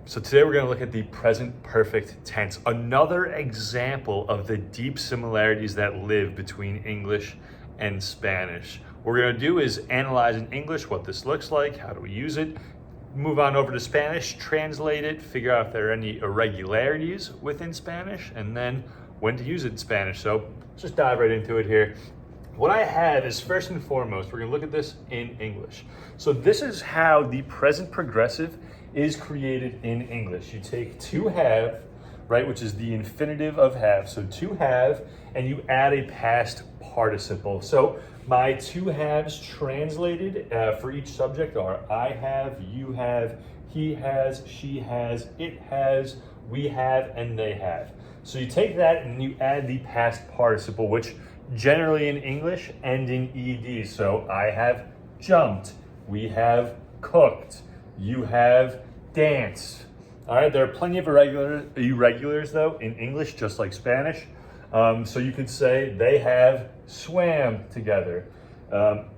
So today we're going to look at the present perfect tense, another example of the deep similarities that live between English and Spanish. What we're going to do is analyze in English what this looks like, how do we use it, move on over to Spanish, translate it, figure out if there are any irregularities within Spanish, and then when to use it in Spanish. So let's just dive right into it here. What I have is, first and foremost, we're going to look at this in English. So this is how the present progressive is created in English. You take to have, right, which is the infinitive of have. So to have, and you add a past participle. So my to haves translated for each subject are I have, you have, he has, she has, it has, we have, and they have. So you take that and you add the past participle, which generally in English end in ed. So I have jumped, we have cooked, you have danced. All right, there are plenty of irregulars though in English, just like Spanish. So you could say they have swam together.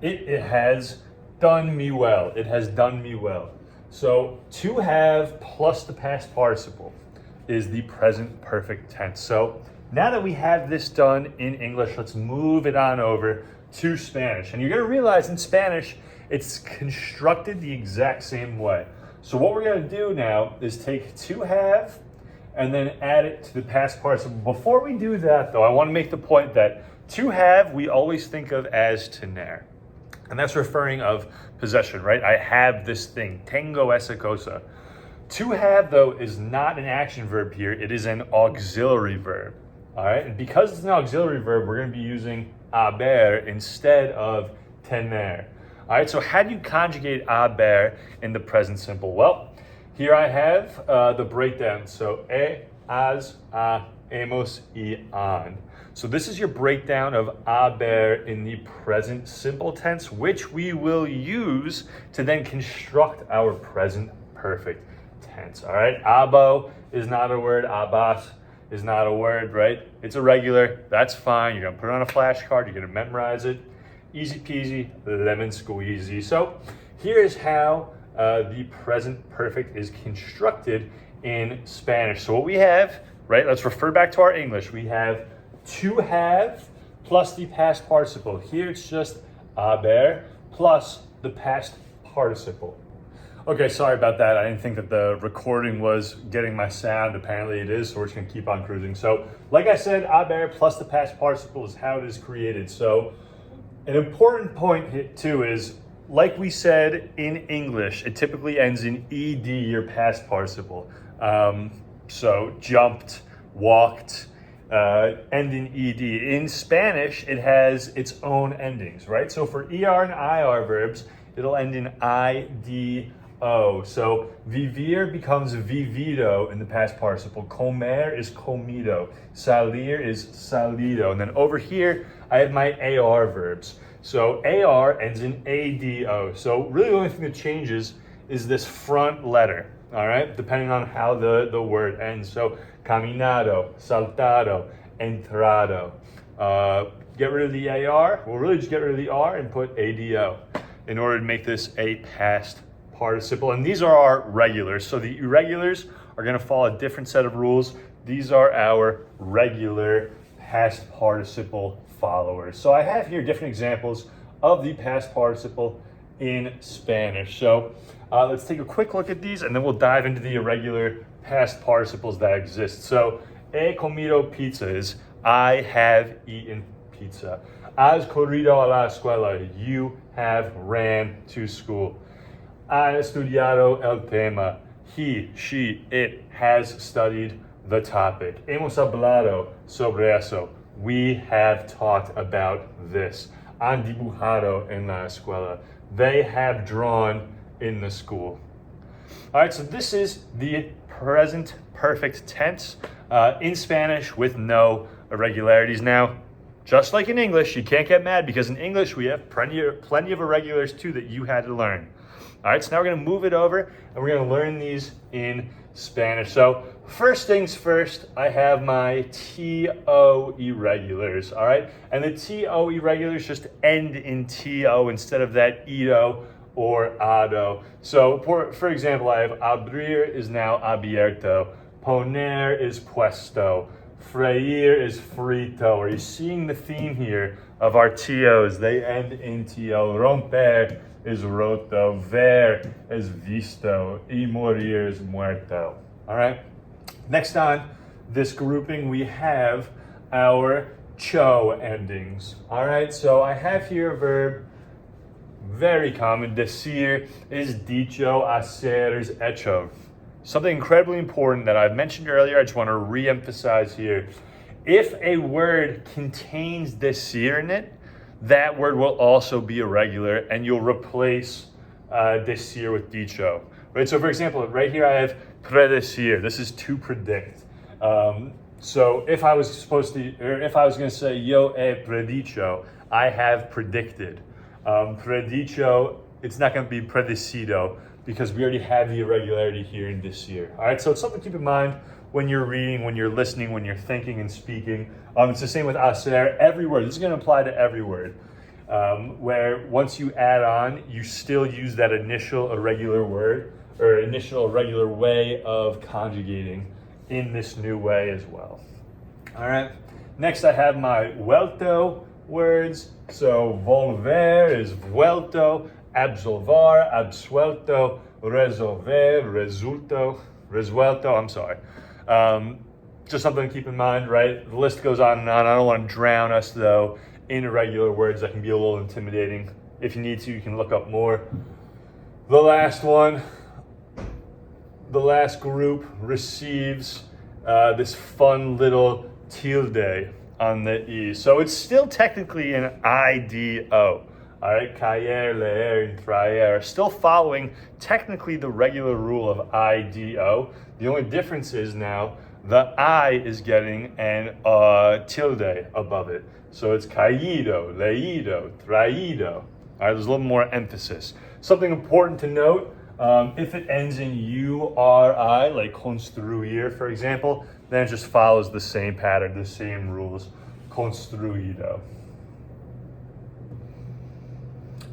It has done me well. It has done me well. So to have plus the past participle is the present perfect tense. So now that we have this done in English, let's move it on over to Spanish. And you're going to realize in Spanish, it's constructed the exact same way. So what we're going to do now is take to have and then add it to the past participle. Before we do that, though, I want to make the point that to have we always think of as tener. And that's referring of possession, right? I have this thing. Tengo esa cosa. To have, though, is not an action verb here. It is an auxiliary verb. All right, and because it's an auxiliary verb, we're going to be using haber instead of tener. All right, so how do you conjugate haber in the present simple? Well, here I have the breakdown. So has, hemos, y han. So this is your breakdown of haber in the present simple tense, which we will use to then construct our present perfect tense. All right, abo is not a word, abas is not a word, right? It's irregular, that's fine. You're gonna put it on a flashcard, you're gonna memorize it. Easy peasy, lemon squeezy. So here's how the present perfect is constructed in Spanish. So what we have, right, let's refer back to our English. We have to have plus the past participle. Here it's just haber plus the past participle. Okay, sorry about that. I didn't think that the recording was getting my sound. Apparently it is, so we're just gonna keep on cruising. So like I said, haber plus the past participle is how it is created. So an important point here too is, like we said in English, it typically ends in ed, your past participle. So jumped, walked, end in ed. In Spanish, it has its own endings, right? So for er and ir verbs, it'll end in id. So vivir becomes vivido in the past participle. Comer is comido. Salir is salido. And then over here, I have my AR verbs. So AR ends in ADO. So really the only thing that changes is this front letter, all right? Depending on how the word ends. So caminado, saltado, entrado. Get rid of the AR. We'll really just get rid of the R and put ADO in order to make this a past participle. And these are our regulars. So the irregulars are going to follow a different set of rules. These are our regular past participle followers. So I have here different examples of the past participle in Spanish. So let's take a quick look at these and then we'll dive into the irregular past participles that exist. So he comido pizza is I have eaten pizza. Has corrido a la escuela, you have ran to school. Ha estudiado el tema. He, she, it has studied the topic. Hemos hablado sobre eso. We have talked about this. Han dibujado en la escuela. They have drawn in the school. All right, so this is the present perfect tense in Spanish with no irregularities. Now, just like in English, you can't get mad because in English we have plenty of irregulars too that you had to learn. All right, so now we're going to move it over and we're going to learn these in Spanish. So first things first, I have my TO irregulars, all right? And the TO irregulars just end in TO instead of that EDO or ado. So for example, I have abrir is now abierto, poner is puesto, freír is frito. Are you seeing the theme here of our TOs? They end in TO. Romper is roto, ver is visto, y morir is muerto. All right. Next on this grouping, we have our cho endings. All right. So I have here a verb, very common. Decir is dicho, hacer is hecho. Something incredibly important that I've mentioned earlier, I just want to re-emphasize here. If a word contains decir in it, that word will also be irregular, and you'll replace decir with dicho. Right? So for example, right here I have predecir. This is to predict. So if I was going to say yo he predicho, I have predicted. Predicho, it's not going to be predecido because we already have the irregularity here in decir. All right, so it's something to keep in mind when you're reading, when you're listening, when you're thinking and speaking. It's the same with hacer. Every word, this is going to apply to every word. Where once you add on, you still use that initial irregular word or initial irregular way of conjugating in this new way as well. All right, next I have my vuelto words. So volver is vuelto, absolvar, absuelto, resolver, resuelto, I'm sorry. Just something to keep in mind, right? The list goes on and on. I don't want to drown us though in irregular words that can be a little intimidating. If you need to, you can look up more. The last one, the last group receives this fun little tilde on the E. So it's still technically an IDO. All right, caer, leer, and traer are still following technically the regular rule of IDO. The only difference is now the I is getting an tilde above it. So it's caído, leído, traído. All right, there's a little more emphasis. Something important to note, if it ends in URI, like construir, for example, then it just follows the same pattern, the same rules, construido.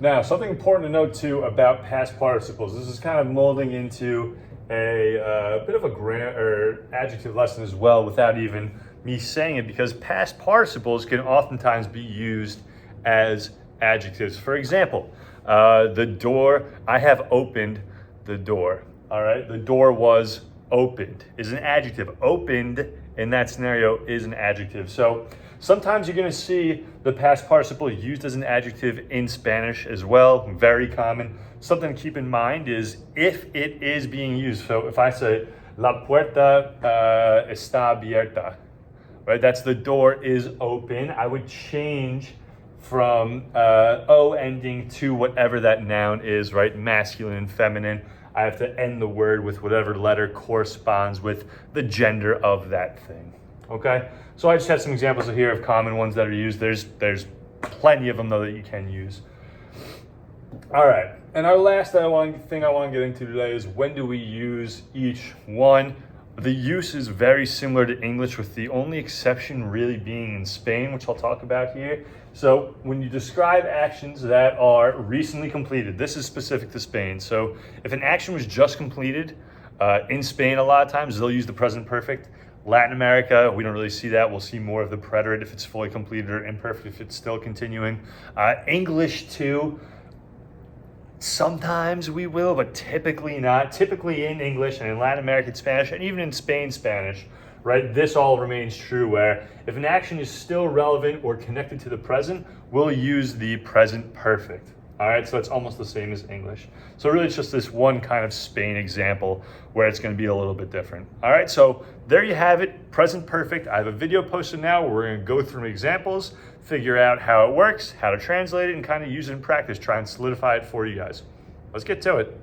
Now, something important to note too about past participles. This is kind of molding into a bit of a grammar or adjective lesson as well without even me saying it, because past participles can oftentimes be used as adjectives. For example, the door, I have opened the door. All right, the door was opened is an adjective. Opened in that scenario is an adjective. So sometimes you're going to see the past participle used as an adjective in Spanish as well. Very common. Something to keep in mind is if it is being used. So if I say la puerta está abierta, right? That's the door is open. I would change from O ending to whatever that noun is, right? Masculine and feminine. I have to end the word with whatever letter corresponds with the gender of that thing. Okay, so I just had some examples here of common ones that are used. There's plenty of them though that you can use. All right, and our last thing I want to get into today is when do we use each one. The use is very similar to English, with the only exception really being in Spain, which I'll talk about here. So when you describe actions that are recently completed, this is specific to Spain. So if an action was just completed in Spain, a lot of times they'll use the present perfect. Latin America, we don't really see that. We'll see more of the preterite if it's fully completed, or imperfect if it's still continuing. English too, sometimes we will, but typically not. Typically in English and in Latin American Spanish, and even in Spain Spanish, right? This all remains true, where if an action is still relevant or connected to the present, we'll use the present perfect. All right, so it's almost the same as English. So really it's just this one kind of Spain example where it's going to be a little bit different. All right, so there you have it, present perfect. I have a video posted now where we're going to go through examples, figure out how it works, how to translate it, and kind of use it in practice, try and solidify it for you guys. Let's get to it.